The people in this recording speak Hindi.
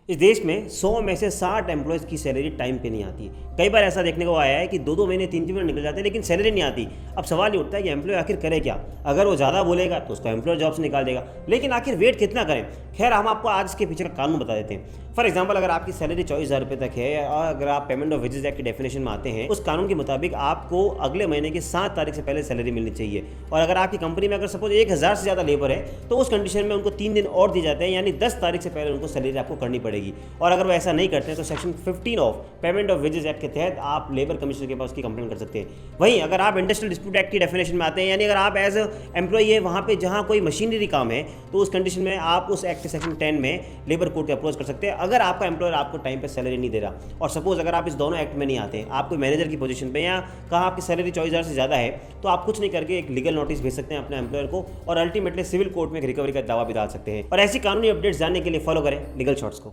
इस देश में 100 में से 60 एम्प्लॉयज़ की सैलरी टाइम पे नहीं आती है। कई बार ऐसा देखने को आया है कि 2-2 महीने 3-3 महीने निकल जाते हैं लेकिन सैलरी नहीं आती। अब सवाल ये उठता है कि एम्प्लॉय आखिर करे क्या? अगर वो ज़्यादा बोलेगा तो उसको एम्प्लॉयर जॉब से निकाल देगा, लेकिन आखिर वेट कितना करें? खैर, हम आपको आज इसके पीछे का कानून बता देते हैं। फॉर एग्जाम्पल, अगर आपकी सैलरी 24,000 रुपये तक है और अगर आप पेमेंट ऑफ वेजेस एक्ट की डेफिनेशन में आते हैं, उस कानून के मुताबिक आपको अगले महीने की 7 तारीख से पहले सैलरी मिलनी चाहिए। और अगर आपकी कंपनी में अगर सपोज 1000 से ज़्यादा लेबर है तो उस कंडीशन में उनको 3 दिन और दिए जाते हैं, यानी 10 तारीख से पहले उनको सैलरी आपको करनी पड़ेगी। और अगर वो ऐसा नहीं करते हैं तो section 15 of payment of wages act के तहत आप लेबर कमिश्नर के पास उसकी कंप्लेंट कर सकते हैं। वहीं अगर आप इंडस्ट्रियल डिस्प्यूट एक्ट की डेफिनेशन में आते हैं, यानी अगर आप एज एम्प्लॉई है वहाँ पे जहाँ कोई मशीनरी काम है, तो उस कंडीशन में आप उस एक्ट के सेक्शन 10 में लेबर कोर्ट के अप्रोच कर सकते हैं अगर आपका एम्प्लॉयर आपको टाइम पे सैलरी नहीं दे रहा। और सपोज अगर आप इस दोनों एक्ट में नहीं आते हैं, आप कोई मैनेजर की पोजीशन पे या कहाँ आपकी सैलरी 24,000 से ज़्यादा है, तो आप कुछ नहीं करके एक लीगल नोटिस भेज सकते हैं अपने एम्प्लॉयर को और अल्टीमेटली सिविल कोर्ट में एक रिकवरी का दावा भी डाल सकते हैं। और ऐसी कानूनी अपडेट्स जानने के लिए फॉलो करें लीगल शॉर्ट्स को।